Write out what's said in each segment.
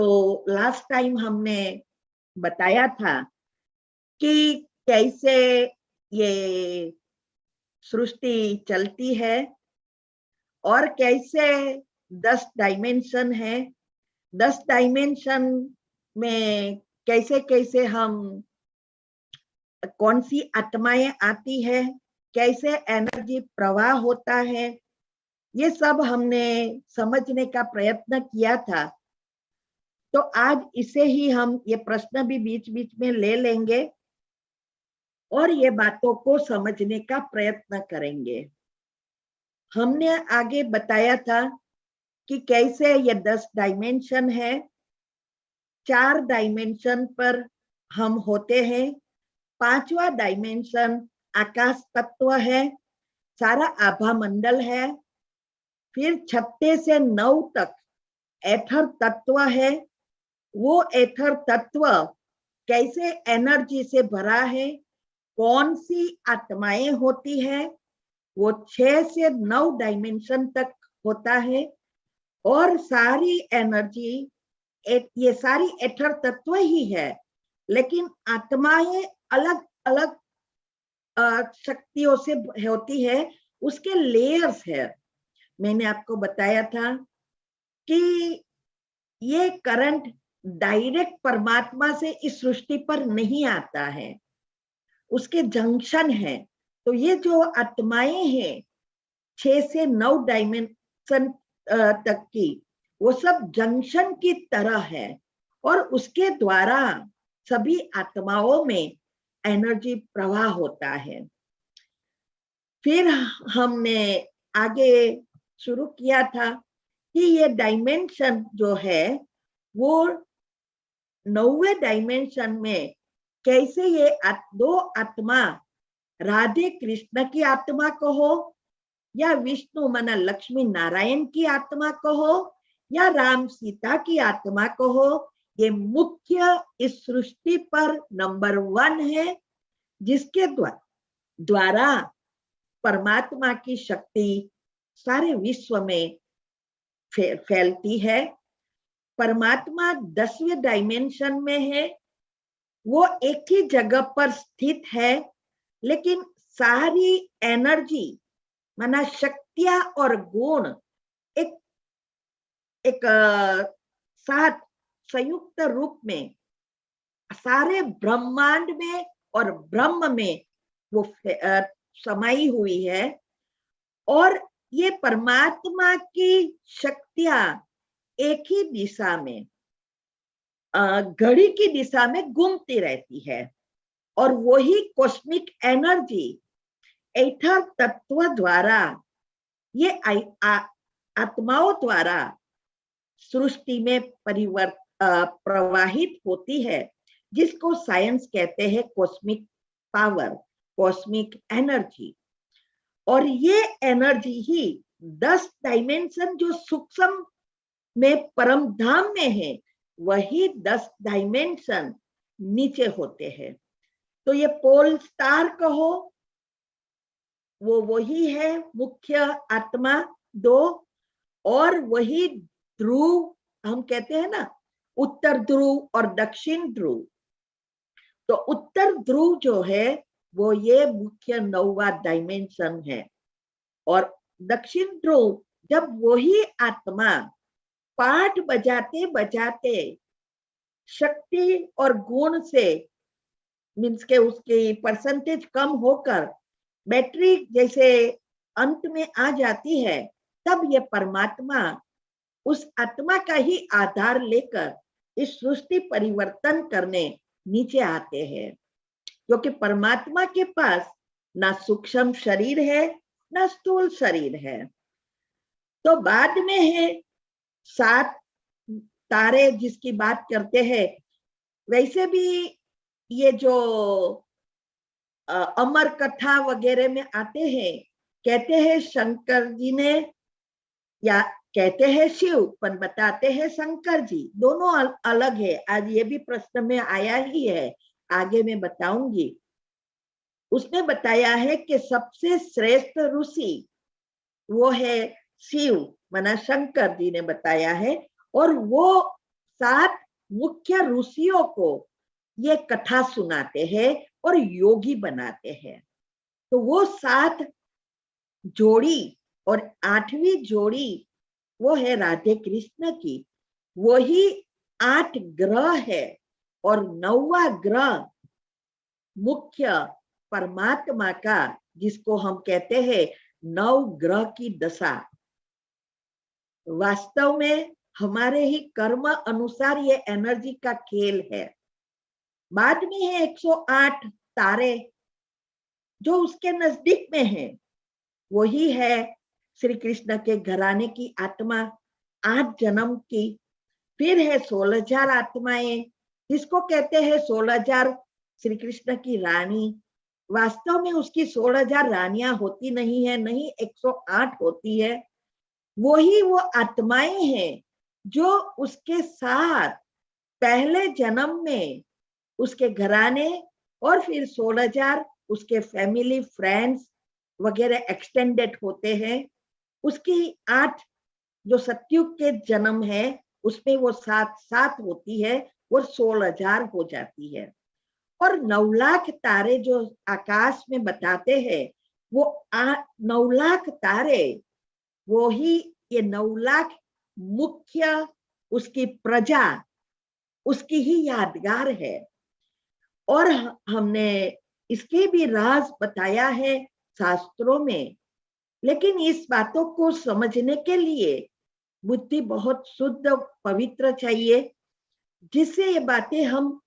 तो last time हमने बताया था कि कैसे ये सृष्टि चलती है और कैसे 10 डायमेंशन है। 10 डायमेंशन में कैसे कैसे हम कौन सी आत्माएं आती है, कैसे एनर्जी प्रवाह होता है, ये सब हमने समझने का प्रयत्न किया था। तो आज इसे ही हम ये प्रश्न भी बीच बीच में ले लेंगे और ये बातों को समझने का प्रयत्न करेंगे। हमने आगे बताया था कि कैसे ये 10 डायमेंशन है। 4 डायमेंशन पर हम होते हैं। 5वां डायमेंशन आकाश तत्व है, सारा आभा मंडल है। फिर 6 से 9 तक एथर तत्व है। वो एथर तत्व कैसे एनर्जी से भरा है, कौन सी आत्माएं होती है, वो 6 से 9 डायमेंशन तक होता है। और सारी एनर्जी, ये सारी एथर तत्व ही है, लेकिन आत्माएं अलग अलग शक्तियों से होती है, उसके लेयर्स है। मैंने आपको बताया था कि ये करंट डायरेक्ट परमात्मा से इस सृष्टि पर नहीं आता है, उसके जंक्शन है। तो ये जो आत्माएं हैं 6 से 9 डायमेंशन तक की, वो सब जंक्शन की तरह है और उसके द्वारा सभी आत्माओं में एनर्जी प्रवाह होता है। फिर हमने आगे शुरू किया था कि ये डायमेंशन जो है वो 9वें डायमेंशन में कैसे ये दो आत्मा, राधे कृष्ण की आत्मा कहो या विष्णु मना लक्ष्मी नारायण की आत्मा कहो या राम सीता की आत्मा कहो, ये मुख्य इस सृष्टि पर नंबर 1 है, जिसके द्वारा परमात्मा की शक्ति सारे विश्व में फैलती है। परमात्मा 10वें डायमेंशन में है, वो एक ही जगह पर स्थित है, लेकिन सारी एनर्जी माना शक्तियां और गुण एक एक साथ संयुक्त रूप में सारे ब्रह्मांड में और ब्रह्म में वो समाई हुई है। और ये परमात्मा की शक्तियां एक ही दिशा में, घड़ी की दिशा में घूमती रहती है और वही कॉस्मिक एनर्जी एथर तत्व द्वारा, ये आत्माओं द्वारा सृष्टि में प्रवाहित होती है, जिसको साइंस कहते हैं कॉस्मिक पावर, कॉस्मिक एनर्जी। और ये एनर्जी ही 10 डायमेंशन जो सूक्ष्म में परम धाम में है, वही 10 डायमेंशन नीचे होते हैं। तो ये पोल स्टार कहो, वो वही है मुख्य आत्मा 2, और वही ध्रुव हम कहते हैं ना, उत्तर ध्रुव और दक्षिण ध्रुव। तो उत्तर ध्रुव जो है वो ये मुख्य 9वां डायमेंशन है। और दक्षिण ध्रुव जब वही आत्मा पाठ बजाते बजाते शक्ति और गुण से मीन्स के उसकी परसेंटेज कम होकर बैटरी जैसे अंत में आ जाती है, तब ये परमात्मा उस आत्मा का ही आधार लेकर इस सृष्टि परिवर्तन करने नीचे आते हैं। क्योंकि परमात्मा के पास ना सूक्ष्म शरीर है ना स्थूल शरीर है। तो बाद में है 7 तारे जिसकी बात करते हैं। वैसे भी ये जो अमर कथा वगैरह में आते हैं, कहते हैं शंकर जी ने, या कहते हैं शिव, पर बताते हैं शंकर जी, दोनों अलग है। आज ये भी प्रश्न में आया ही है, आगे मैं बताऊंगी। उसने बताया है कि सबसे श्रेष्ठ ऋषि वो है शिव, माना शंकर जी ने बताया है। और वो 7 मुख्य ऋषियों को ये कथा सुनाते हैं और योगी बनाते हैं। तो वो 7 जोड़ी और 8वीं जोड़ी वो है राधे कृष्ण की। वही 8 ग्रह है और 9वां ग्रह मुख्य परमात्मा का, जिसको हम कहते हैं 9 ग्रह की दशा। वास्तव में हमारे ही कर्म अनुसार ये एनर्जी का खेल है। बाद में है 108 तारे जो उसके नजदीक में है, वही है श्री कृष्ण के घराने की आत्मा 8 जन्म की। फिर है 16,000 आत्माएं, जिसको कहते हैं 16,000 श्री कृष्ण की रानी। वास्तव में उसकी 16,000 रानियां होती नहीं है, नहीं 108 होती है। वही वो आत्माएं हैं जो उसके साथ पहले जन्म में उसके घराने और फिर 16,000 उसके फैमिली फ्रेंड्स वगैरह एक्सटेंडेड होते हैं। उसकी 8 जो सतयुग के जन्म है उसमें वो 7 होती है, वो 16,000 हो जाती है। और 9 लाख तारे जो आकाश में बताते हैं, वो 9 लाख तारे, वो ही ये 9 लाख मुख्य उसकी प्रजा, उसकी ही यादगार है। और हमने इसके भी राज बताया है शास्त्रों में। लेकिन इस बातों को समझने के लिए बुद्धि बहुत शुद्ध पवित्र चाहिए, जिससे ये बातें हम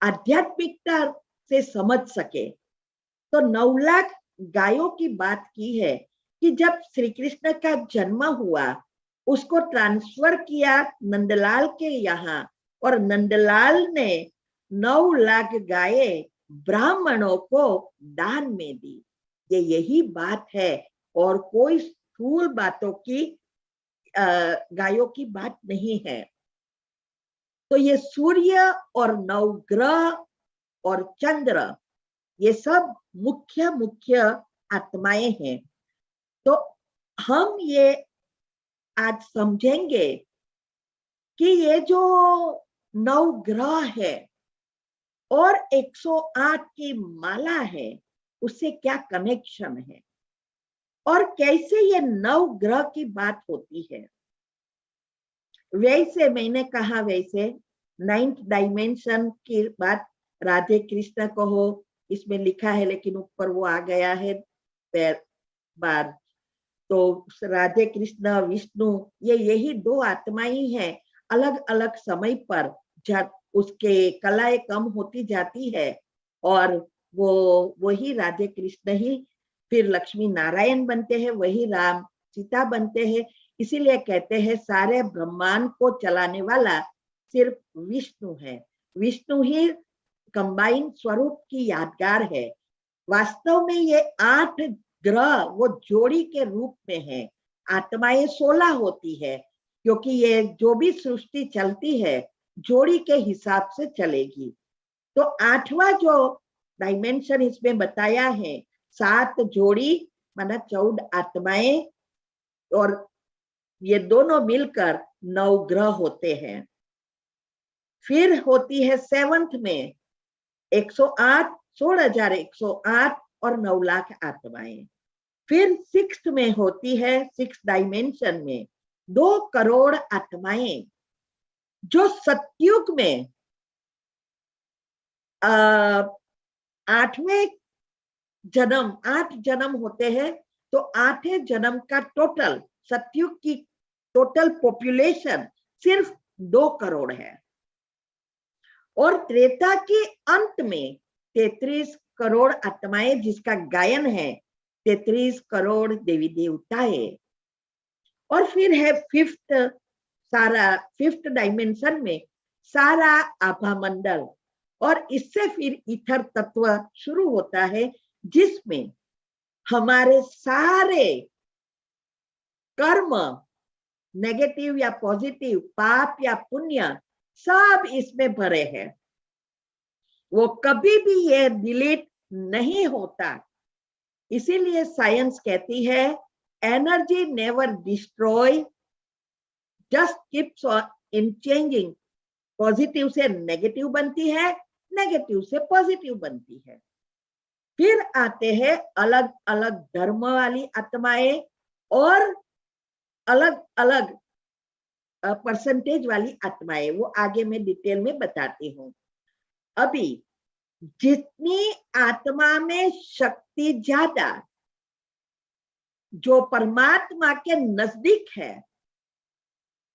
आध्यात्मिकता से समझ सके। तो 9 लाख गायों की बात की है कि जब श्री कृष्ण का जन्म हुआ, उसको ट्रांसफर किया नंदलाल के यहाँ, और नंदलाल ने 9 लाख गायें ब्राह्मणों को दान में दी। ये यही बात है और कोई स्थूल बातों की गायों की बात नहीं है। तो ये सूर्य और 9 ग्रह और चंद्र, ये सब मुख्य मुख्य आत्माएं हैं। तो हम ये आज समझेंगे कि ये जो 9 ग्रह है और 108 की माला है, उससे क्या कनेक्शन है और कैसे ये 9 ग्रह की बात होती है। वैसे मैंने कहा, वैसे 9th डायमेंशन की बात राधे कृष्ण को हो, इसमें लिखा है लेकिन ऊपर वो आ गया है बार। तो राधे कृष्ण विष्णु, ये यही 2 आत्माएं हैं। अलग अलग समय पर जब उसके कलाएं कम होती जाती है और वो वही राधे कृष्ण ही फिर लक्ष्मी नारायण बनते हैं, वही राम सीता बनते हैं। इसीलिए कहते हैं सारे ब्रह्मांड को चलाने वाला सिर्फ विष्णु है। विष्णु ही कंबाइन स्वरूप की यादगार है। वास्तव में ये 8 ग्रह वो जोड़ी के रूप में है। आत्माएं 16 होती है, क्योंकि ये जो भी सृष्टि चलती है जोड़ी के हिसाब से चलेगी। तो 8वां जो डायमेंशन इसमें बताया है, 7 जोड़ी माना 14 आत्माएं, और ये दोनों मिलकर 9 ग्रह होते हैं। फिर होती है 7th में 108, 16,108 और 9 लाख आत्माएं। फिर 6th में होती है 6 डायमेंशन में 2 करोड़ आत्माएं, जो सतयुग में 8वें जन्म, 8 जन्म होते हैं। तो 8वें जन्म का टोटल सतयुग की टोटल पॉपुलेशन सिर्फ 2 करोड़ है। और त्रेता के अंत में 33 करोड़ आत्माएं, जिसका गायन है 33 करोड़ देवी देवताएं। और फिर है 5th डायमेंशन में सारा आभा मंडल, और इससे फिर ईथर तत्व शुरू होता है, जिसमें हमारे सारे कर्म, नेगेटिव या पॉजिटिव, पाप या पुण्य, सब इसमें भरे हैं। वो कभी भी ये डिलीट नहीं होता। इसीलिए साइंस कहती है energy never destroy, just keeps in changing positive से नेगेटिव बनती है, नेगेटिव से पॉजिटिव बनती है। फिर आते हैं अलग अलग धर्म वाली आत्माएं और अलग अलग परसेंटेज वाली आत्माएं, वो आगे मैं डिटेल में बताती हूँ। अभी जितनी आत्मा में शक्ति ज्यादा, जो परमात्मा के नजदीक है,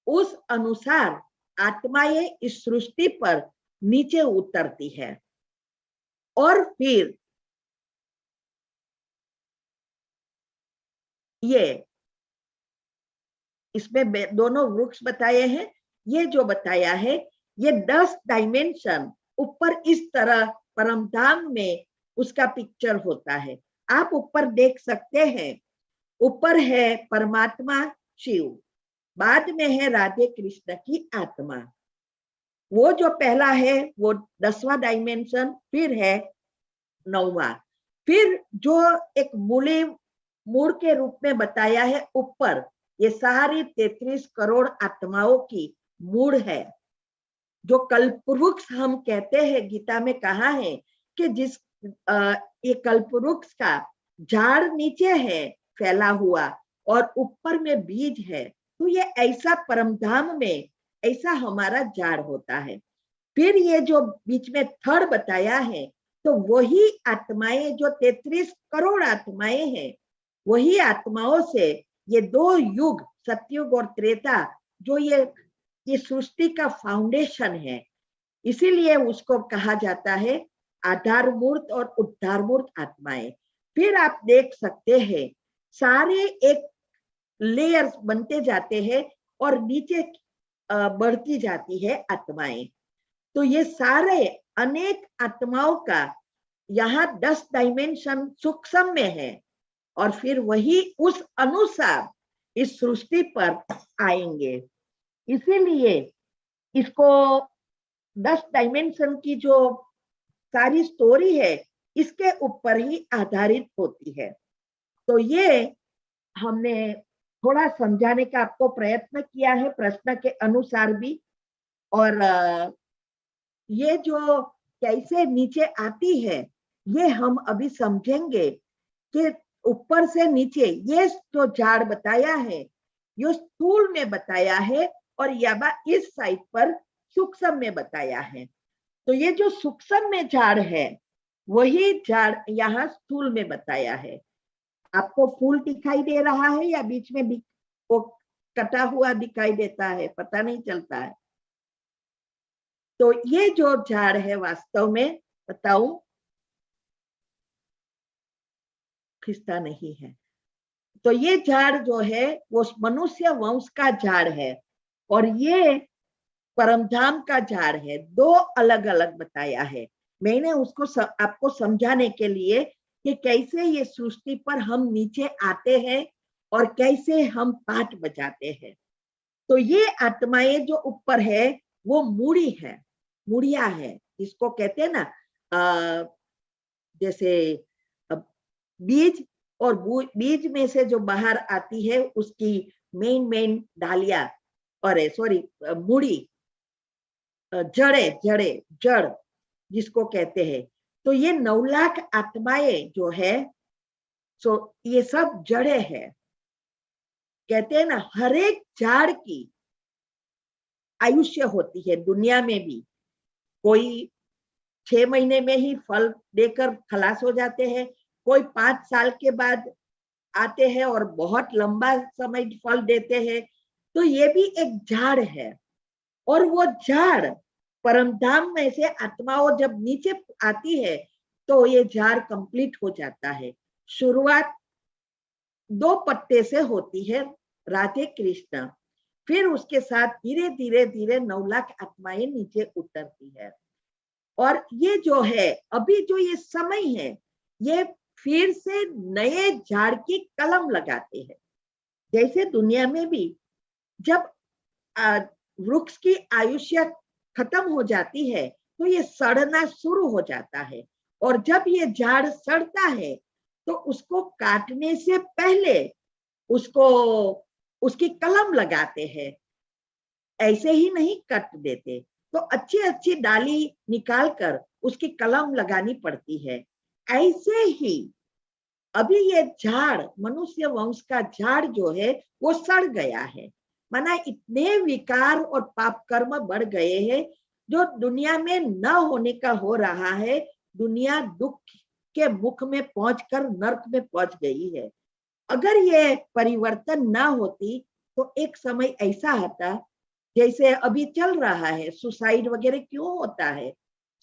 उस अनुसार आत्माएं इस सृष्टि पर नीचे उतरती है। और फिर ये इसमें दोनों वृक्ष बताए हैं, ये जो बताया है ये 10 डायमेंशन ऊपर इस तरह परमधाम में उसका पिक्चर होता है। आप ऊपर देख सकते हैं, ऊपर है परमात्मा शिव, बाद में है राधे कृष्ण की आत्मा। वो जो पहला है वो 10वां डायमेंशन, फिर है 9वां, फिर जो एक मूल के रूप में बताया है ऊपर, ये सारी 33 करोड़ आत्माओं की मूल है। जो कल्पवृक्ष हम कहते हैं, गीता में कहा है कि जिस ये कल्पवृक्ष का झाड़ नीचे है फैला हुआ और ऊपर में बीज है, तो ये ऐसा परमधाम में ऐसा हमारा झाड़ होता है। फिर ये जो बीच में थर्ड बताया है, तो वही आत्माएं जो 33 करोड़ आत्माएं हैं, वही आत्माओं से ये 2 युग, सतयुग और त्रेता, जो ये सृष्टि का फाउंडेशन है, इसीलिए उसको कहा जाता है आधार मूर्त और उद्धार मूर्त आत्माएं। फिर आप देख सकते हैं सारे एक लेयर्स बनते जाते हैं और नीचे बढ़ती जाती है आत्माएं। तो ये सारे अनेक आत्माओं का यहाँ 10 डायमेंशन सूक्ष्म में है और फिर वही उस अनुसार इस सृष्टि पर आएंगे। इसीलिए इसको 10 डायमेंशन की जो सारी स्टोरी है इसके ऊपर ही आधारित होती है। तो ये हमने थोड़ा समझाने का आपको प्रयत्न किया है प्रश्न के अनुसार भी। और ये जो कैसे नीचे आती है ये हम अभी समझेंगे कि ऊपर से नीचे ये जो झाड़ बताया है ये स्थूल में बताया है और यहाँ इस साइड पर सूक्ष्म में बताया है। तो ये जो सूक्ष्म में झाड़ है वही झाड़ यहाँ स्थूल में बताया है। आपको फूल दिखाई दे रहा है या बीच में भी वो कटा हुआ दिखाई देता है, पता नहीं चलता है। तो ये जो झाड़ है वास्तव में बताऊं, खिस्ता नहीं है। तो ये झाड़ जो है वो मनुष्य वंश का झाड़ है और ये परमधाम का झाड़ है। 2 अलग अलग बताया है। मैंने उसको आपको समझाने के लिए कि कैसे ये सृष्टि पर हम नीचे आते हैं और कैसे हम पाठ बजाते हैं। तो ये आत्माएं जो ऊपर है वो मूड़ी है, मुड़िया है, जिसको कहते हैं ना जैसे बीज, और बीज में से जो बाहर आती है उसकी मेन डालियां और सॉरी मुड़ी, जड़ जिसको कहते हैं। तो ये 9 लाख आत्माएं जो है सो ये सब जड़े है। कहते हैं ना हर एक झाड़ की आयुष्य होती है। दुनिया में भी कोई 6 महीने में ही फल देकर खलास हो जाते हैं, कोई 5 साल के बाद आते हैं और बहुत लंबा समय फल देते हैं। तो ये भी एक झाड़ है और वो झाड़ परमधाम में से आत्माओं जब नीचे आती है तो ये झाड़ कंप्लीट हो जाता है। शुरुआत 2 पत्ते से होती है, राधे कृष्ण, फिर उसके साथ धीरे धीरे 9 लाख आत्माएं नीचे उतरती है। और ये जो है अभी जो ये समय है ये फिर से नए झाड़ की कलम लगाते हैं। जैसे दुनिया में भी जब वृक्ष की आयुष्य खत्म हो जाती है तो ये सड़ना शुरू हो जाता है और जब ये झाड़ सड़ता है तो उसको काटने से पहले उसको उसकी कलम लगाते हैं, ऐसे ही नहीं कट देते। तो अच्छी अच्छी डाली निकालकर उसकी कलम लगानी पड़ती है। ऐसे ही अभी ये झाड़, मनुष्य वंश का झाड़ जो है वो सड़ गया है। माना इतने विकार और पाप कर्म बढ़ गए हैं, जो दुनिया में न होने का हो रहा है। दुनिया दुख के मुख में पहुंचकर नरक में पहुंच गई है। अगर ये परिवर्तन ना होती तो एक समय ऐसा आता, जैसे अभी चल रहा है, सुसाइड वगैरह क्यों होता है?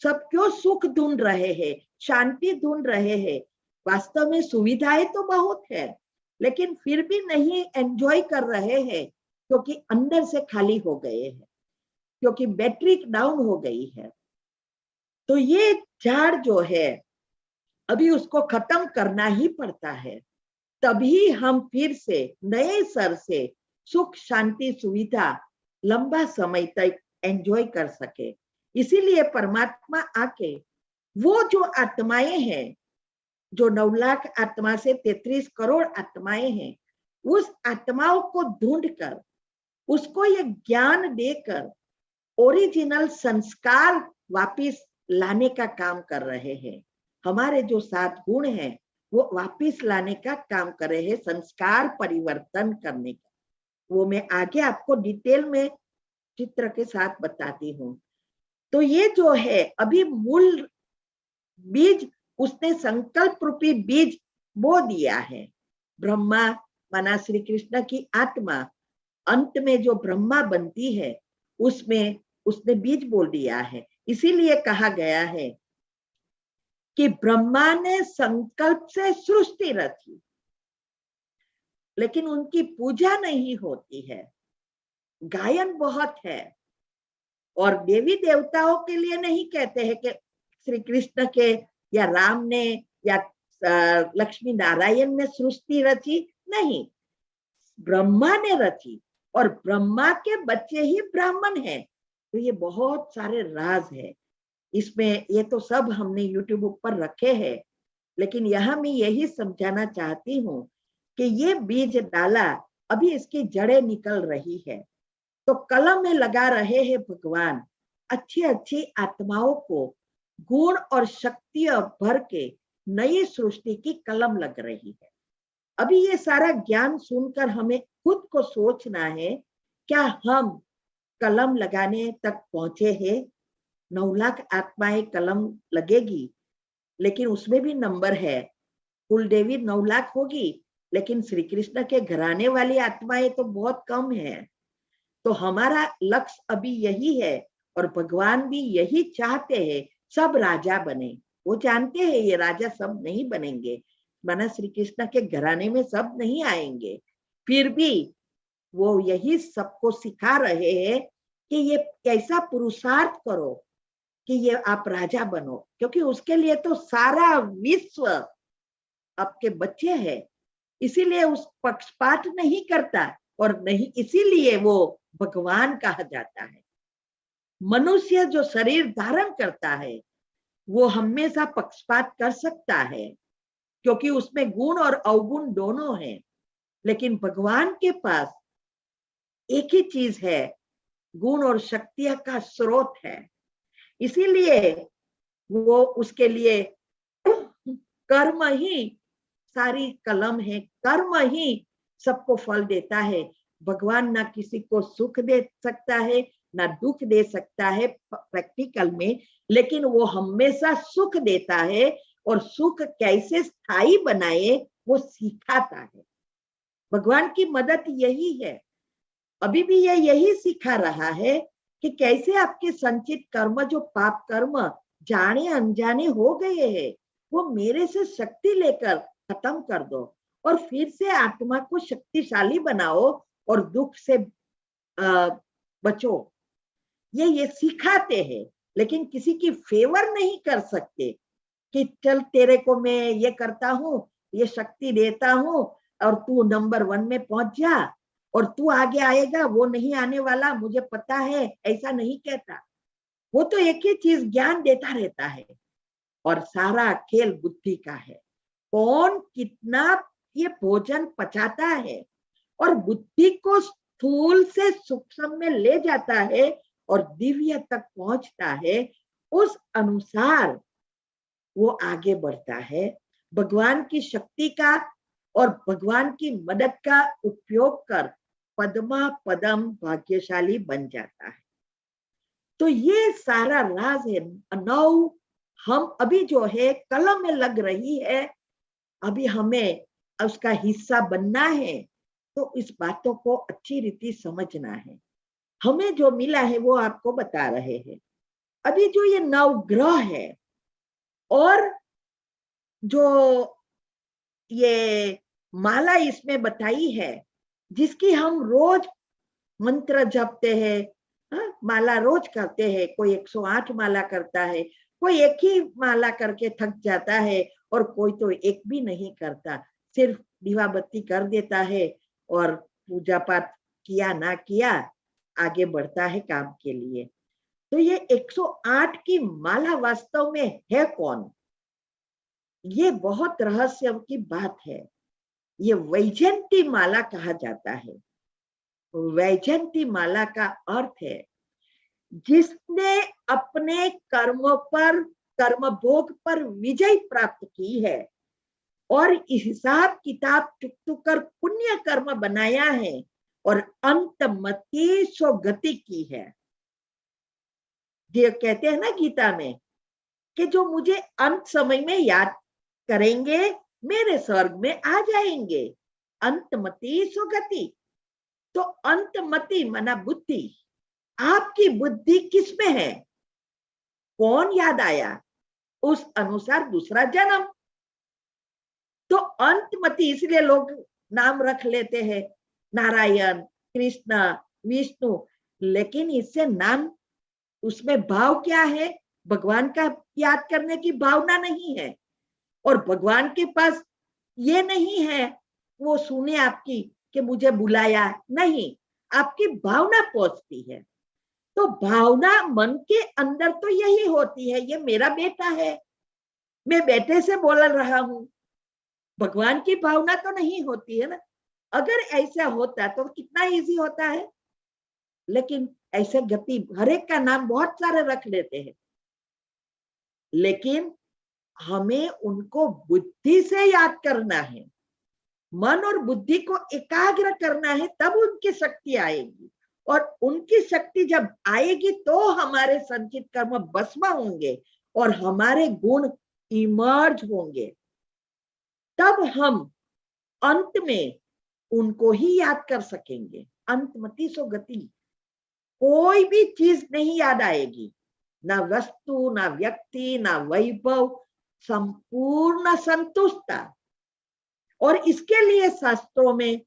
सब क्यों सुख ढूंढ रहे हैं, शांति ढूंढ रहे हैं? वास्तव में सुविधाएं तो बहुत है, लेकिन फिर भी नहीं एंजॉय कर रहे हैं, क्योंकि अंदर से खाली हो गए हैं, क्योंकि बैटरी डाउन हो गई है। तो ये झाड़ जो है अभी उसको खत्म करना ही पड़ता है, तभी हम फिर से नए सर से सुख शांति सुविधा लंबा समय तक एंजॉय कर सके। इसीलिए परमात्मा आके वो जो आत्माएं हैं, जो 9 लाख आत्मा से 33 करोड़ आत्माएं हैं, उस आत्माओं को ढूंढकर उसको ये ज्ञान देकर ओरिजिनल संस्कार वापिस लाने का काम कर रहे हैं। हमारे जो 7 गुण हैं वो वापिस लाने का काम कर रहे हैं, संस्कार परिवर्तन करने का। वो मैं आगे आपको डिटेल में चित्र के साथ बताती हूँ। तो ये जो है अभी मूल बीज, उसने संकल्प रूपी बीज बो दिया है। ब्रह्मा माना श्री कृष्ण की आत्मा अंत में जो ब्रह्मा बनती है, उसमें उसने बीज बोल दिया है। इसीलिए कहा गया है कि ब्रह्मा ने संकल्प से सृष्टि रची, लेकिन उनकी पूजा नहीं होती है। गायन बहुत है, और देवी देवताओं के लिए नहीं कहते हैं कि श्री कृष्ण के या राम ने या लक्ष्मी नारायण ने सृष्टि रची, नहीं, ब्रह्मा ने रची, और ब्रह्मा के बच्चे ही ब्राह्मण हैं। तो ये बहुत सारे राज है इसमें, ये तो सब हमने YouTube पर रखे हैं। लेकिन यहाँ मैं यही समझाना चाहती हूँ कि ये बीज डाला, अभी इसकी जड़ें निकल रही है, तो कलम में लगा रहे हैं भगवान अच्छी अच्छी आत्माओं को गुण और शक्तियां भर के नई सृष्टि की कलम लग रही है। अभी ये सारा ज्ञान सुनकर हमें खुद को सोचना है, क्या हम कलम लगाने तक पहुंचे हैं? 9 लाख आत्माएं कलम लगेगी, लेकिन उसमें भी नंबर है। कुल देवी 9 लाख होगी, लेकिन श्री कृष्ण के घराने वाली आत्माएं तो बहुत कम है। तो हमारा लक्ष्य अभी यही है, और भगवान भी यही चाहते हैं, सब राजा बने। वो जानते हैं ये राजा सब नहीं बनेंगे, माना श्री कृष्ण के घराने में सब नहीं आएंगे, फिर भी वो यही सबको सिखा रहे हैं कि ये कैसा पुरुषार्थ करो कि ये आप राजा बनो, क्योंकि उसके लिए तो सारा विश्व आपके बच्चे हैं। इसीलिए उस पक्षपात नहीं करता, और नहीं इसीलिए वो भगवान कहा जाता है। मनुष्य जो शरीर धारण करता है वो हमेशा पक्षपात कर सकता है, क्योंकि उसमें गुण और अवगुण दोनों हैं। लेकिन भगवान के पास एक ही चीज है, गुण और शक्तियां का स्रोत है। इसीलिए वो उसके लिए कर्म ही सारी कलम है, कर्म ही सबको फल देता है। भगवान ना किसी को सुख दे सकता है ना दुख दे सकता है प्रैक्टिकल में, लेकिन वो हमेशा सुख देता है, और सुख कैसे स्थायी बनाए वो सिखाता है। भगवान की मदद यही है। अभी भी ये यही सिखा रहा है कि कैसे आपके संचित कर्म, जो पाप कर्म जाने अनजाने हो गए हैं, वो मेरे से शक्ति लेकर खत्म कर दो, और फिर से आत्मा को शक्तिशाली बनाओ, और दुख से बचो। ये सिखाते हैं, लेकिन किसी की फेवर नहीं कर सकते कि चल तेरे को मैं ये करता हूँ, ये शक्ति देता हूँ, और तू नंबर 1 में पहुंच जा, और तू आगे आएगा, वो नहीं आने वाला, मुझे पता है, ऐसा नहीं कहता। वो तो एक ही चीज ज्ञान देता रहता है, और सारा खेल बुद्धि का है। कौन कितना ये भोजन पचाता है, और बुद्धि को स्थूल से सूक्ष्म में ले जाता है, और दिव्य तक पहुंचता है, उस अनुसार वो आगे बढ़ता है। भगवान की शक्ति का और भगवान की मदद का उपयोग कर पद्मा पदम भाग्यशाली बन जाता है। तो ये सारा राज है। नौ हम अभी जो है कलम में लग रही है, अभी हमें उसका हिस्सा बनना है, तो इस बातों को अच्छी रीति समझना है। हमें जो मिला है वो आपको बता रहे हैं। अभी जो ये नवग्रह है और जो ये माला इसमें बताई है, जिसकी हम रोज मंत्र जपते हैं, माला रोज करते हैं, कोई 108 माला करता है, कोई एक ही माला करके थक जाता है, और कोई तो एक भी नहीं करता, सिर्फ दीवा बत्ती कर देता है और पूजा पाठ किया ना किया आगे बढ़ता है काम के लिए। तो ये 108 की माला वास्तव में है कौन? ये बहुत रहस्य की बात है। ये वैजयंती माला कहा जाता है। वैजयंती माला का अर्थ है जिसने अपने कर्म पर, कर्म भोग पर विजय प्राप्त की है और हिसाब किताब चुक कर पुण्य कर्म बनाया है और अंतमति स्वगति की है। जो कहते हैं ना गीता में कि जो मुझे अंत समय में याद करेंगे मेरे स्वर्ग में आ जाएंगे, अंतमति स्वगति। तो अंतमति माना बुद्धि, आपकी बुद्धि किसमें है? कौन याद आया उस अनुसार दूसरा जन्म। तो अंतमति इसलिए लोग नाम रख लेते हैं नारायण, कृष्ण, विष्णु, लेकिन इससे नाम, उसमें भाव क्या है? भगवान का याद करने की भावना नहीं है, और भगवान के पास ये नहीं है वो सुने आपकी कि मुझे बुलाया, नहीं, आपकी भावना पहुंचती है। तो भावना मन के अंदर तो यही होती है, ये मेरा बेटा है, मैं बेटे से बोल रहा हूं। भगवान की भावना तो नहीं होती है ना। अगर ऐसा होता तो कितना इजी होता है, लेकिन ऐसे गति हर एक का नाम बहुत सारे रख लेते हैं, लेकिन हमें उनको बुद्धि से याद करना है, मन और बुद्धि को एकाग्र करना है, तब उनकी शक्ति आएगी। और उनकी शक्ति जब आएगी तो हमारे संचित कर्म भस्म होंगे और हमारे गुण इमर्ज होंगे, तब हम अंत में उनको ही याद कर सकेंगे। अंतमति सो गति, कोई भी चीज नहीं याद आएगी, ना वस्तु, ना व्यक्ति, ना वैभव, संपूर्ण संतुष्टता। और इसके लिए शास्त्रों में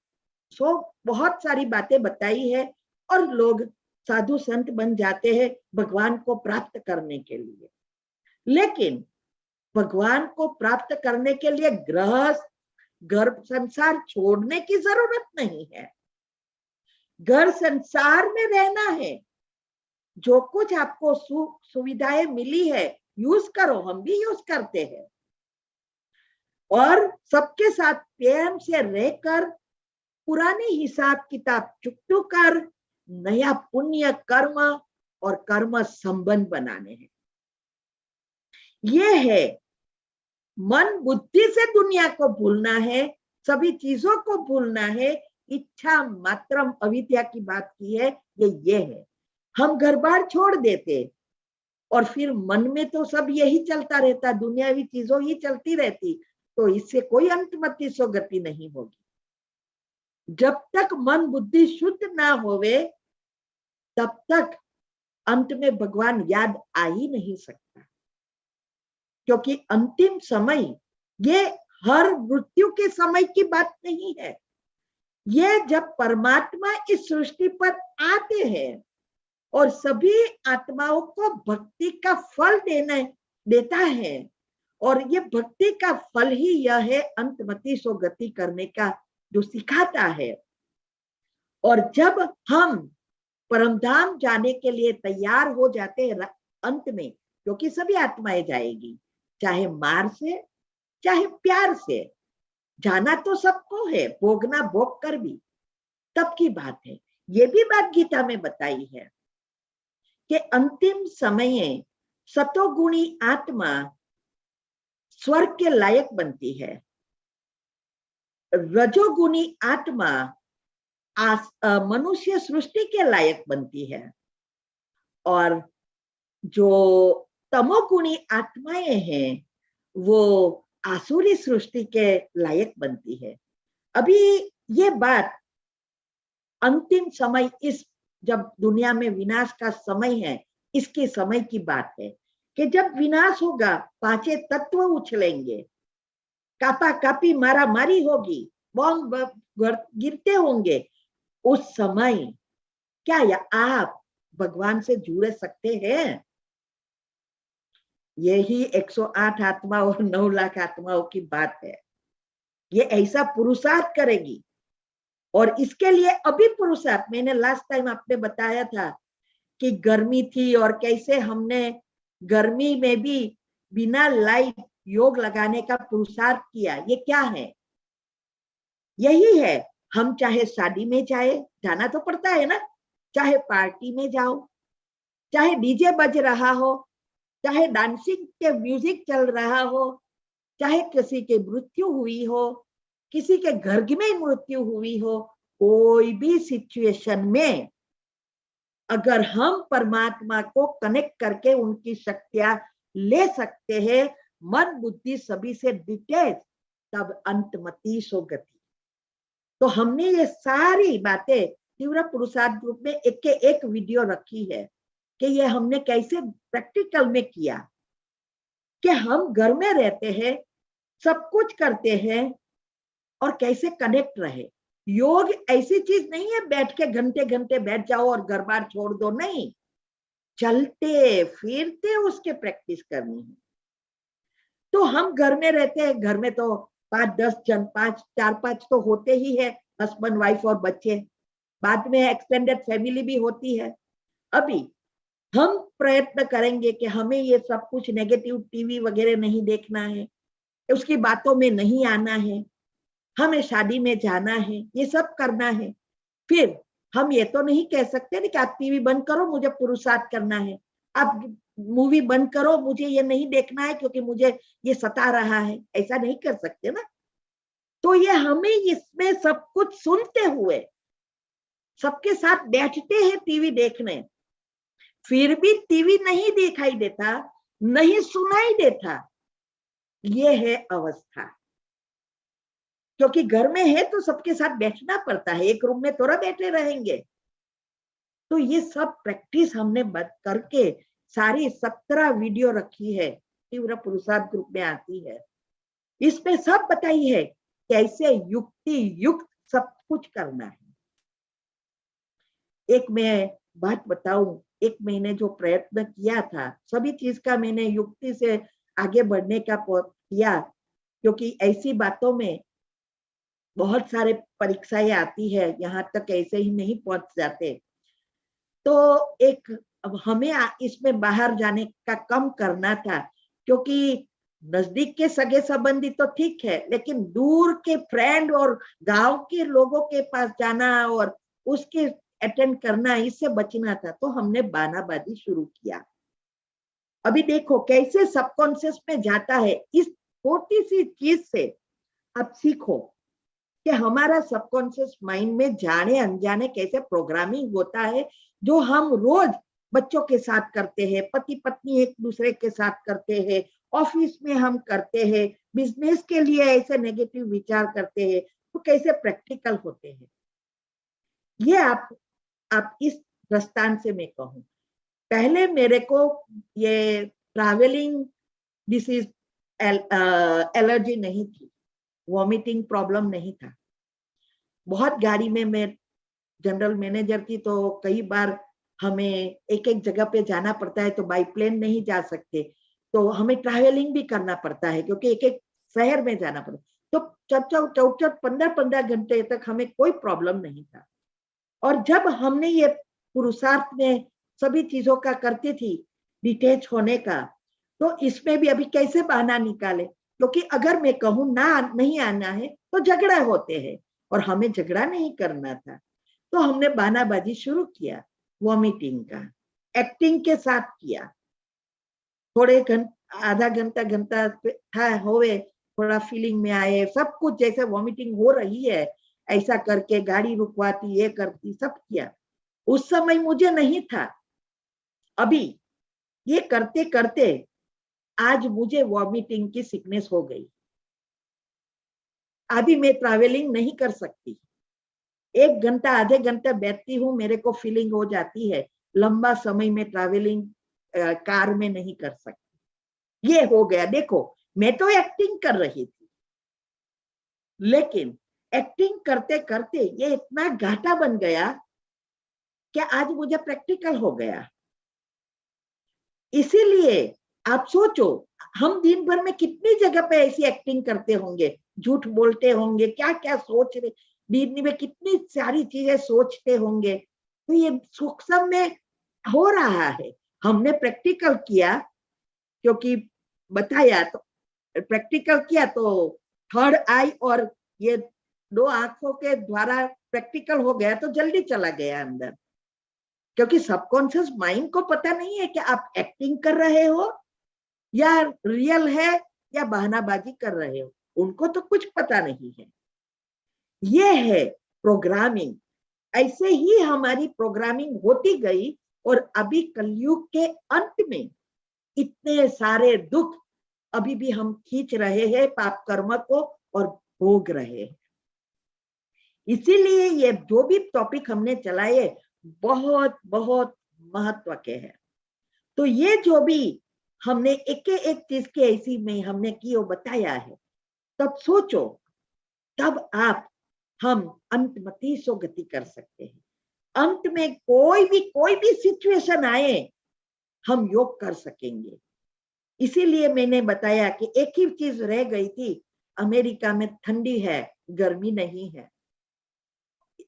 बहुत सारी बातें बताई है, और लोग साधु संत बन जाते हैं भगवान को प्राप्त करने के लिए। लेकिन भगवान को प्राप्त करने के लिए गृहस्थ घर संसार छोड़ने की जरूरत नहीं है। घर संसार में रहना है, जो कुछ आपको सुविधाएं मिली है यूज करो, हम भी यूज करते हैं, और सबके साथ प्रेम से रहकर पुरानी हिसाब किताब चुकतू कर नया पुण्य कर्म और कर्म संबंध बनाने हैं। ये है मन बुद्धि से दुनिया को भूलना है, सभी चीजों को भूलना है, इच्छा मात्रम अविद्या की बात की है, ये है। हम घर बार छोड़ देते और फिर मन में तो सब यही चलता रहता, दुनियावी चीजों ही चलती रहती, तो इससे कोई अंतमति सो गति नहीं होगी। जब तक मन बुद्धि शुद्ध ना होवे तब तक अंत में भगवान याद आ ही नहीं सकता, क्योंकि अंतिम समय ये हर मृत्यु के समय की बात नहीं है। ये जब परमात्मा इस सृष्टि पर आते हैं और सभी आत्माओं को भक्ति का फल देता है, और ये भक्ति का फल ही यह है अंतमति सो गति करने का जो सिखाता है। और जब हम परमधाम जाने के लिए तैयार हो जाते हैं अंत में, क्योंकि सभी आत्माएं जाएगी, चाहे मार से चाहे प्यार से, जाना तो सबको है, भोगना भोग कर भी, तब की बात है। ये भी बात गीता में बताई है कि अंतिम समय सतोगुणी आत्मा स्वर्ग के लायक बनती है, रजोगुणी आत्मा मनुष्य सृष्टि के लायक बनती है, और जो तमोगुणी आत्माएं हैं वो आसुरी सृष्टि के लायक बनती है। अभी ये बात अंतिम समय, इस जब दुनिया में विनाश का समय है, इसके समय की बात है कि जब विनाश होगा, पांचे तत्व उछलेंगे, कापा कापी मारा मारी होगी, बॉम्ब गिरते होंगे। उस समय क्या या आप भगवान से जुड़ सकते हैं? यही 108 आत्मा और 9 लाख आत्माओं की बात है। ये ऐसा पुरुषार्थ करेगी, और इसके लिए अभी पुरुषार्थ, मैंने लास्ट टाइम आपने बताया था कि गर्मी थी और कैसे हमने गर्मी में भी बिना लाइट योग लगाने का पुरुषार्थ किया। ये क्या है? यही है। हम चाहे शादी में जाना तो पड़ता है ना, चाहे पार्टी में जाओ, चाहे डीजे बज रहा हो, चाहे डांसिंग के म्यूजिक चल रहा हो, चाहे किसी की मृत्यु हुई हो, किसी के घर में मृत्यु हुई हो, कोई भी सिचुएशन में अगर हम परमात्मा को कनेक्ट करके उनकी शक्तियां ले सकते हैं, मन बुद्धि सभी से डिटेच, तब अंतमति सो गति। तो हमने ये सारी बातें तीव्र पुरुषार्थ ग्रुप में एक के एक वीडियो रखी है कि ये हमने कैसे प्रैक्टिकल में किया, कि हम घर में रहते हैं, सब कुछ करते हैं, और कैसे कनेक्ट रहे। योग ऐसी चीज नहीं है बैठ के घंटे घंटे बैठ जाओ और घर बार छोड़ दो, नहीं, चलते फिरते उसके प्रैक्टिस करनी है। तो हम घर में रहते हैं, घर में तो 5-10 जन, 4-5 तो होते ही है, हस्बैंड वाइफ और बच्चे, बाद में एक्सटेंडेड फैमिली भी होती है। अभी हम प्रयत्न करेंगे कि हमें ये सब कुछ नेगेटिव टीवी वगैरह नहीं देखना है, उसकी बातों में नहीं आना है, हमें शादी में जाना है, ये सब करना है। फिर हम ये तो नहीं कह सकते कि आप टीवी बंद करो, मुझे पुरुषार्थ करना है, आप मूवी बंद करो, मुझे ये नहीं देखना है क्योंकि मुझे ये सता रहा है, ऐसा नहीं कर सकते ना। तो ये हमें इसमें सब कुछ सुनते हुए सबके साथ बैठते हैं टीवी देखने, फिर भी टीवी नहीं दिखाई देता, नहीं सुनाई देता, ये है अवस्था। क्योंकि घर में है तो सबके साथ बैठना पड़ता है, एक रूम में थोड़ा बैठे रहेंगे। तो ये सब प्रैक्टिस हमने करके सारी 17 वीडियो रखी है, तीव्र पुरुषार्थ ग्रुप में आती है। इसमें सब बताई है कैसे युक्ति युक्त सब कुछ करना है। एक मैं बात बताऊं, एक मैंने जो प्रयत्न किया था, सभी चीज का मैंने युक्ति से आगे बढ़ने का किया, क्योंकि ऐसी बातों में बहुत सारे परीक्षाएं आती है, यहाँ तक ऐसे ही नहीं पहुंच जाते। तो एक अब हमें इसमें बाहर जाने का कम करना था, क्योंकि नजदीक के सगे संबंधी तो ठीक है, लेकिन दूर के फ्रेंड और गांव के लोगों के पास जाना और उसके अटेंड करना, इससे बचना था। तो हमने बानाबाजी शुरू किया। अभी देखो कैसे सबकॉन्शियस में जाता है। इस छोटी सी चीज से आप सीखो कि हमारा सबकॉन्शियस माइंड में जाने अनजाने कैसे प्रोग्रामिंग होता है, जो हम रोज बच्चों के साथ करते हैं, पति पत्नी एक दूसरे के साथ करते हैं, ऑफिस में हम करते हैं, बिजनेस के लिए ऐसे नेगेटिव विचार करते हैं, तो कैसे प्रैक्टिकल होते हैं। ये आप इस दृष्टांत से मैं कहूं, पहले मेरे को ये ट्रैवलिंग डिसीज एलर्जी नहीं थी, वॉमिटिंग प्रॉब्लम नहीं था। बहुत गाड़ी में मैं जनरल मैनेजर थी, तो कई बार हमें एक एक जगह पे जाना पड़ता है, तो बाई प्लेन नहीं जा सकते, तो हमें ट्रैवलिंग भी करना पड़ता है, क्योंकि एक एक शहर में जाना पड़ता। तो 15-15 घंटे तक हमें कोई प्रॉब्लम नहीं था। और जब हमने ये पुरुषार्थ में सभी चीजों का करती थी, डिटेच होने का, तो इसमें भी अभी कैसे बहाना निकाले, क्योंकि अगर मैं कहूँ ना नहीं आना है तो झगड़ा होते हैं, और हमें झगड़ा नहीं करना था। तो हमने बहानाबाजी शुरू किया वॉमिटिंग का। एक्टिंग के साथ किया। थोड़े आधा घंटा घंटा था होवे, थोड़ा फीलिंग में आए, सब कुछ जैसे वॉमिटिंग हो रही है ऐसा करके गाड़ी रुकवाती, ये करती, सब किया। उस समय मुझे नहीं था। अभी ये करते करते आज मुझे वॉमिटिंग की सिकनेस हो गई। अभी मैं ट्रैवलिंग नहीं कर सकती, 1 घंटा आधे घंटे बैठती हूँ, मेरे को फीलिंग हो जाती है। लंबा समय में ट्रैवलिंग कार में नहीं कर सकती। ये हो गया। देखो, मैं तो एक्टिंग कर रही थी, लेकिन एक्टिंग करते करते ये इतना घाटा बन गया कि आज मुझे प्रैक्टिकल हो गया। इसीलिए आप सोचो, हम दिन भर में कितनी जगह पे ऐसी एक्टिंग करते होंगे, झूठ बोलते होंगे, क्या क्या सोच रहे, दिन में कितनी सारी चीजें सोचते होंगे। तो ये सूक्ष्म में हो रहा है। हमने प्रैक्टिकल किया, क्योंकि बताया तो प्रैक्टिकल किया तो थर्ड आई और ये 2 आंखों के द्वारा प्रैक्टिकल हो गया, तो जल्दी चला गया अंदर। क्योंकि सबकॉन्शियस माइंड को पता नहीं है कि आप एक्टिंग कर रहे हो या रियल है या बहानाबाजी कर रहे हो, उनको तो कुछ पता नहीं है। ये है प्रोग्रामिंग। ऐसे ही हमारी प्रोग्रामिंग होती गई और अभी कलयुग के अंत में इतने सारे दुख अभी भी हम खींच रहे हैं पाप कर्म को और भोग रहे हैं। इसीलिए ये जो भी टॉपिक हमने चलाए बहुत बहुत महत्व के हैं। तो ये जो भी हमने एक चीज के ऐसी में हमने की और बताया है, तब सोचो, तब आप हम अंतमति सो गति कर सकते हैं। अंत में कोई भी सिचुएशन आए, हम योग कर सकेंगे। इसीलिए मैंने बताया कि एक ही चीज रह गई थी, अमेरिका में ठंडी है, गर्मी नहीं है,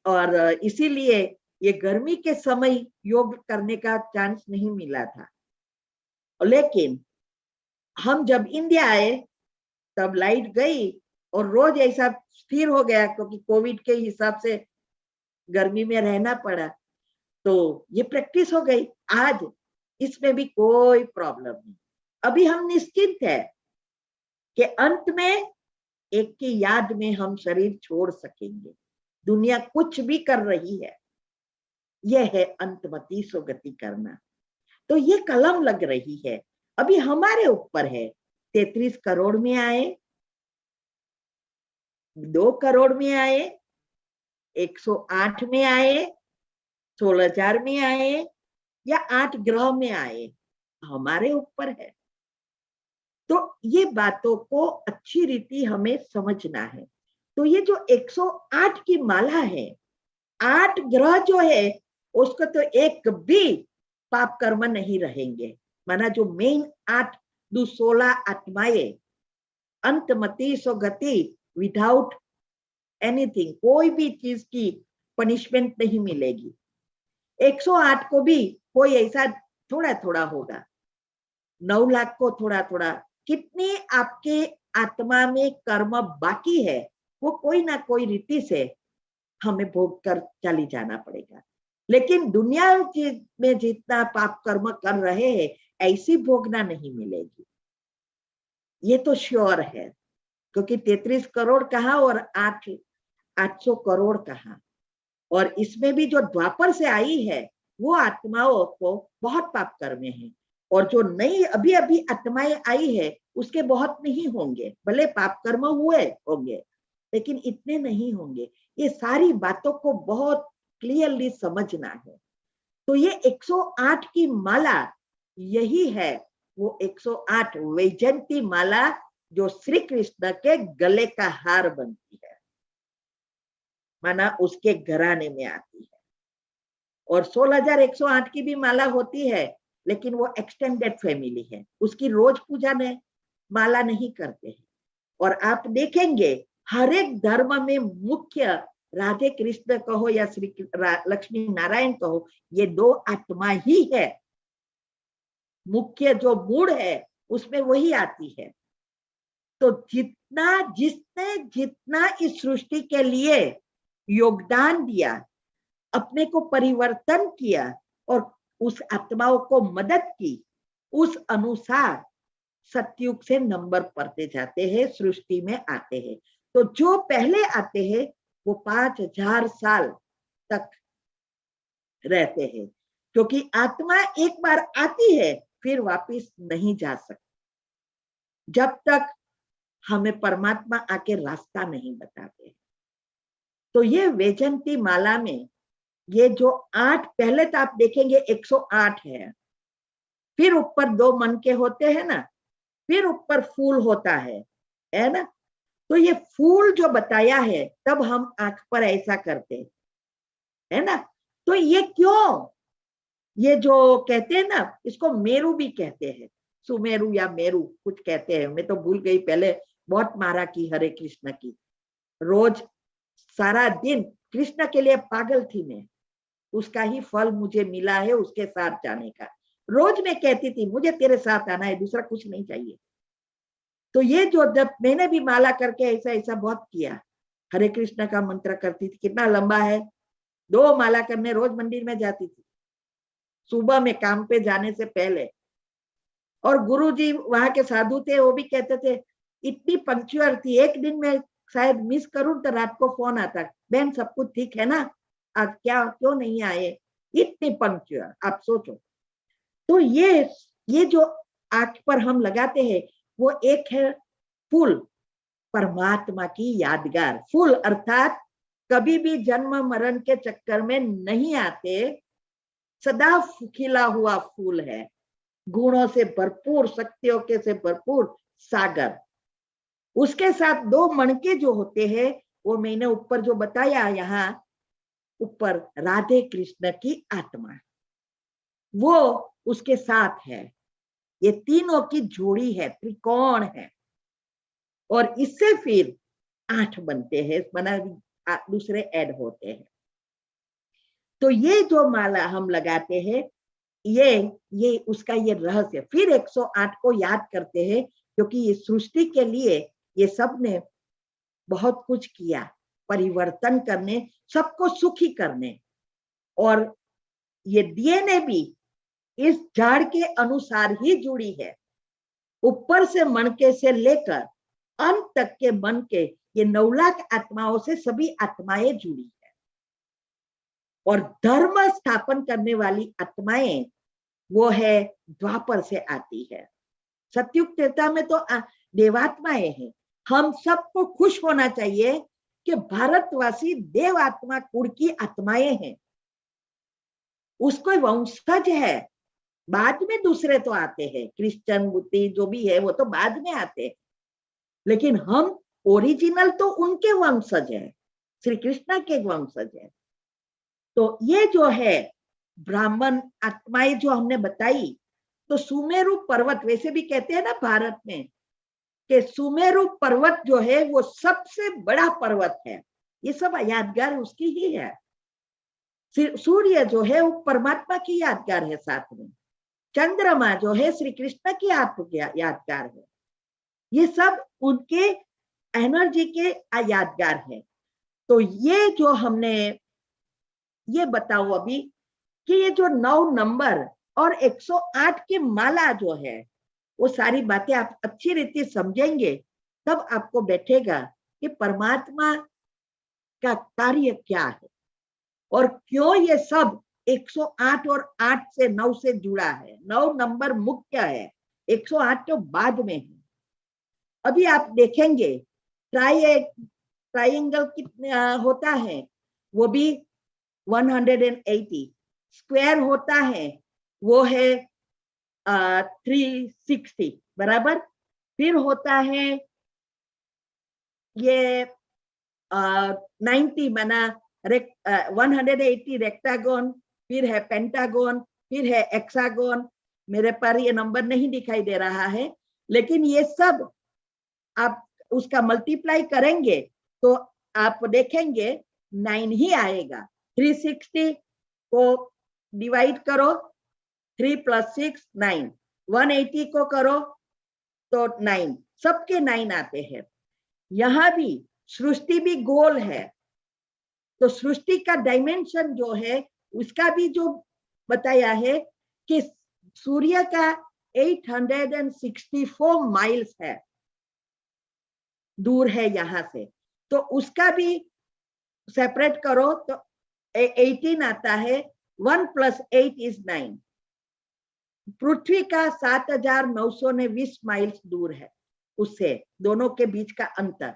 और इसीलिए ये गर्मी के समय योग करने का चांस नहीं मिला था। लेकिन हम जब इंडिया आए तब लाइट गई और रोज ऐसा स्थिर हो गया, क्योंकि कोविड के हिसाब से गर्मी में रहना पड़ा, तो ये प्रैक्टिस हो गई। आज इसमें भी कोई प्रॉब्लम नहीं। अभी हम निश्चिंत है कि अंत में एक की याद में हम शरीर छोड़ सकेंगे। दुनिया कुछ भी कर रही है, यह है अंतमति सो गति करना। तो ये कलम लग रही है, अभी हमारे ऊपर है। 33 करोड़ में आए, 2 करोड़ में आए, 108 में आए, 16,000 में आए या 8 ग्रह में आए, हमारे ऊपर है। तो ये बातों को अच्छी रीति हमें समझना है। तो ये जो 108 की माला है, 8 ग्रह जो है उसको तो एक भी पाप कर्म नहीं रहेंगे। माना जो मेन 8 दो 16 आत्माएं, अंतमति सो गति, विदाउट एनीथिंग, कोई भी चीज की पनिशमेंट नहीं मिलेगी। 108 को भी कोई ऐसा थोड़ा थोड़ा होगा, 9 लाख को थोड़ा थोड़ा, कितनी आपके आत्मा में कर्म बाकी है, वो कोई ना कोई रीति से हमें भोग कर चली जाना पड़ेगा। लेकिन दुनिया में जितना पाप कर्म कर रहे हैं, ऐसी भोगना नहीं मिलेगी, ये तो श्योर है। क्योंकि 33 करोड़ कहा और 800 करोड़ कहा, और इसमें भी जो द्वापर से आई है वो आत्माओं को बहुत पाप कर्म है, और जो नई अभी अभी आत्माएं आई है उसके बहुत नहीं होंगे, भले पाप कर्म हुए होंगे लेकिन इतने नहीं होंगे। ये सारी बातों को बहुत क्लियरली समझना है। तो ये 108 की माला यही है, वो 108 वैजयंती माला जो श्री कृष्ण के गले का हार बनती है, माना उसके घराने में आती है। और 16,108 की भी माला होती है, लेकिन वो एक्सटेंडेड फैमिली है, उसकी रोज पूजा में माला नहीं करते हैं। और आप देखेंगे हर एक धर्म में मुख्य राधे कृष्ण कहो या श्री लक्ष्मी नारायण कहो, ये 2 आत्मा ही है, मुख्य जो मूड है उसमें वही आती है। तो जितना इस सृष्टि के लिए योगदान दिया, अपने को परिवर्तन किया और उस आत्माओं को मदद की, उस अनुसार सतयुग से नंबर पढ़ते जाते हैं, सृष्टि में आते हैं। तो जो पहले आते हैं वो 5000 साल तक रहते हैं, क्योंकि आत्मा एक बार आती है फिर वापस नहीं जा सकती जब तक हमें परमात्मा आके रास्ता नहीं बताते। तो ये वैजयंती माला में ये जो 8, पहले तो आप देखेंगे 108 है, फिर ऊपर 2 मन के होते हैं ना, फिर ऊपर फूल होता है ना। तो ये फूल जो बताया है तब हम आंख पर ऐसा करते है ना। तो ये क्यों, ये जो कहते हैं ना, इसको मेरू भी कहते हैं, सुमेरु या मेरू कुछ कहते हैं, मैं तो भूल गई, पहले बहुत मारा की हरे कृष्ण की, रोज सारा दिन कृष्ण के लिए पागल थी मैं, उसका ही फल मुझे मिला है उसके साथ जाने का। रोज मैं कहती थी मुझे तेरे साथ आना है, दूसरा कुछ नहीं चाहिए। तो ये जो जब मैंने भी माला करके ऐसा ऐसा बहुत किया, हरे कृष्ण का मंत्र करती थी, कितना लंबा है, 2 माला करने रोज मंदिर में जाती थी सुबह में काम पे जाने से पहले। और गुरुजी वहां के साधु थे, वो भी कहते थे, इतनी पंक्चुअल थी, एक दिन में शायद मिस करूं तो रात को फोन आता, बहन सब कुछ ठीक है ना, आज क्या क्यों नहीं आए, इतनी पंक्चुअल, आप सोचो। तो ये जो आंख पर हम लगाते हैं वो एक है फूल, परमात्मा की यादगार फूल, अर्थात कभी भी जन्म मरण के चक्कर में नहीं आते, सदा खिला हुआ फूल है, गुणों से भरपूर, शक्तियों के से भरपूर सागर। उसके साथ 2 मणके जो होते हैं वो मैंने ऊपर जो बताया, यहाँ ऊपर राधे कृष्ण की आत्मा वो उसके साथ है, ये तीनों की जोड़ी है, त्रिकोण है, और इससे फिर 8 बनते हैं, बना दूसरे ऐड होते हैं। तो ये जो माला हम लगाते हैं ये उसका ये रहस्य, फिर 108 को याद करते हैं, क्योंकि ये सृष्टि के लिए ये सब ने बहुत कुछ किया, परिवर्तन करने, सबको सुखी करने, और ये डीएनए भी इस झाड़ के अनुसार ही जुड़ी है, ऊपर से मनके से लेकर अंत तक के मन के, ये 9 लाख आत्माओं से सभी आत्माएं जुड़ी है। और धर्म स्थापन करने वाली आत्माएं वो है द्वापर से आती है, सतयुग त्रेता में तो देवात्माएं हैं। हम सबको खुश होना चाहिए कि भारतवासी देव आत्मा कुल की आत्माएं हैं, उसको वंशज है, बाद में दूसरे तो आते हैं, क्रिश्चियन बुद्धि जो भी है वो तो बाद में आते हैं, लेकिन हम ओरिजिनल तो उनके वंशज है, श्री कृष्ण के वंशज है। तो ये जो है ब्राह्मण आत्माएं जो हमने बताई, तो सुमेरु पर्वत, वैसे भी कहते हैं ना भारत में कि सुमेरु पर्वत जो है वो सबसे बड़ा पर्वत है, ये सब यादगार उसकी ही है। सूर्य जो है वो परमात्मा की यादगार है, साथ में चंद्रमा जो है श्री कृष्ण की यादगार है, ये सब उनके एनर्जी के यादगार है। तो ये जो हमने ये बताओ अभी कि ये जो 9 नंबर और 108 की माला जो है, वो सारी बातें आप अच्छी रीति समझेंगे तब आपको बैठेगा कि परमात्मा का कार्य क्या है और क्यों ये सब 108 और 8 से 9 से जुड़ा है। 9 नंबर मुख्य है, 108 तो बाद में है। अभी आप देखेंगे ट्राइंगल कितना होता है, वो भी 180, स्क्वायर होता है वो है 360 बराबर, फिर होता है ये 90 माना 180 रेक्टागोन, फिर है पेंटागोन, फिर है एक्सागोन। मेरे पर ये नंबर नहीं दिखाई दे रहा है, लेकिन ये सब आप उसका मल्टीप्लाई करेंगे तो आप देखेंगे 9 ही आएगा। 360 को डिवाइड करो, 3 + 6 9, 180 को करो तो 9, सबके 9 आते हैं। यहां भी सृष्टि भी गोल है, तो सृष्टि का डायमेंशन जो है उसका भी जो बताया है कि सूर्य का 864 माइल्स है, दूर है यहाँ से, तो उसका भी सेपरेट करो तो 18 आता है। 1 + 8 = 9। पृथ्वी का 7920 माइल्स दूर है, उससे दोनों के बीच का अंतर।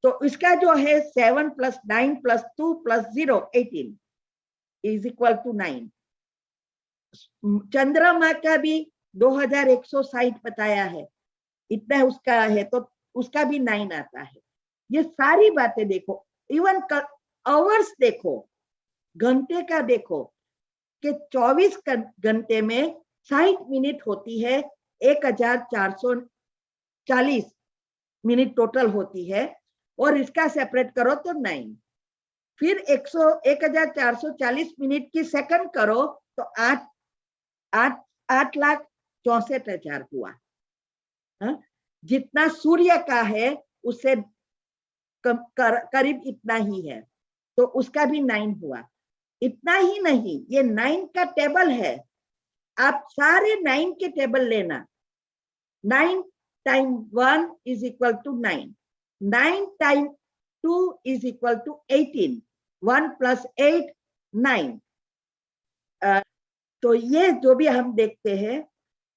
तो इसका जो है 7 + 9 + 2 + 0 18 = 9। चंद्रमा का भी 2160 बताया है, इतना उसका है, तो उसका भी 9 आता है। ये सारी बातें देखो, इवन आवर्स देखो, घंटे का देखो कि 24 घंटे में 60 मिनट होती है, 1440 मिनट टोटल होती है, और इसका सेपरेट करो तो 9। फिर 1440 मिनट की सेकंड करो तो 8,64,000 हुआ। जितना सूर्य का है उससे करीब इतना ही है, तो उसका भी 9 हुआ। इतना ही नहीं, ये 9 का टेबल है, आप सारे 9 के टेबल लेना। 9 × 1 = 9, 9 × 2 = 18, 1 + 8 9। तो ये जो भी हम देखते हैं,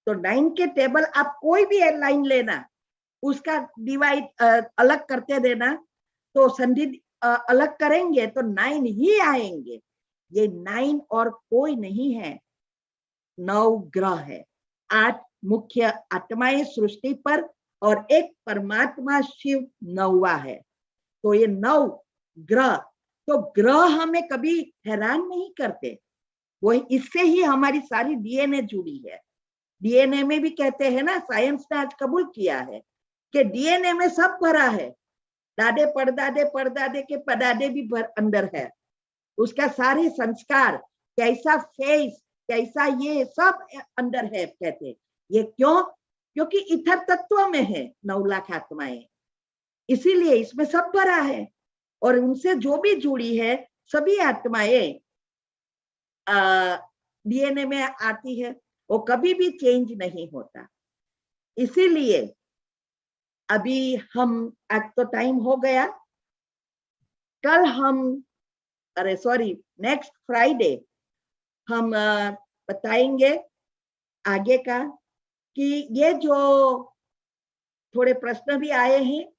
तो 9 के टेबल आप कोई भी लाइन लेना, उसका डिवाइड अलग करते देना, तो संधि अलग करेंगे तो 9 ही आएंगे। ये 9 और कोई नहीं है, 9 ग्रह है। 8 मुख्य आत्माएं सृष्टि पर और एक परमात्मा शिव 9वां है। तो ये 9 ग्रह, तो ग्रह हमें कभी हैरान नहीं करते, वही इससे ही हमारी सारी डीएनए जुड़ी है। डीएनए में भी कहते हैं ना, साइंस ने आज कबूल किया है कि डीएनए में सब भरा है, दादे परदादे परदादे के पदादे भी अंदर है, उसका सारे संस्कार, कैसा फेस, कैसा ये सब अंदर है। कहते ये क्यों? क्योंकि इथर तत्व में है 9 लाख आत्माएं, इसीलिए इसमें सब भरा है, और उनसे जो भी जुड़ी है सभी आत्माएं डीएनए में आती है, वो कभी भी चेंज नहीं होता। इसीलिए अभी हम, आज तो टाइम हो गया, कल हम, अरे सॉरी, नेक्स्ट फ्राइडे हम बताएंगे आगे का, कि ये जो थोड़े प्रश्न भी आए हैं,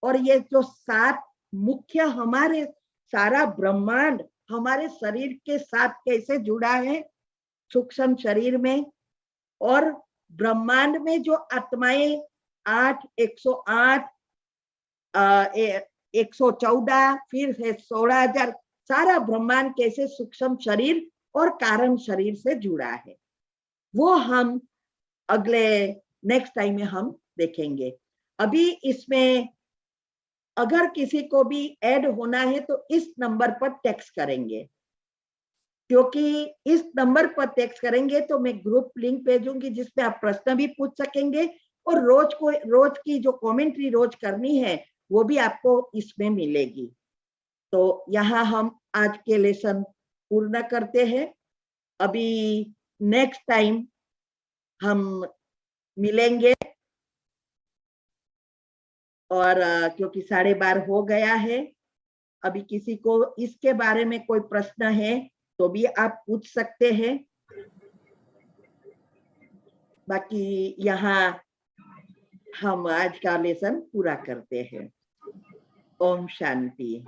और ये जो 7 मुख्य, हमारे सारा ब्रह्मांड हमारे शरीर के साथ कैसे जुड़ा है, सूक्ष्म शरीर में, और ब्रह्मांड में जो आत्माएं 8, 108, 114, फिर है 16,000, सारा ब्रह्मांड कैसे सूक्ष्म शरीर और कारण शरीर से जुड़ा है, वो हम अगले नेक्स्ट टाइम में हम देखेंगे। अभी इसमें अगर किसी को भी ऐड होना है तो इस नंबर पर टेक्स्ट करेंगे, क्योंकि इस नंबर पर टेक्स्ट करेंगे तो मैं ग्रुप लिंक भेजूंगी, जिसमें आप प्रश्न भी पूछ सकेंगे, और रोज की जो कमेंट्री रोज करनी है वो भी आपको इसमें मिलेगी। तो यहाँ हम आज के लेसन पूर्ण करते हैं। अभी नेक्स्ट टाइम हम मिलेंगे, और क्योंकि 12:30 हो गया है, अभी किसी को इसके बारे में कोई प्रश्न है तो भी आप पूछ सकते हैं। बाकी यहाँ हम आज का लेसन पूरा करते हैं। ओम शांति।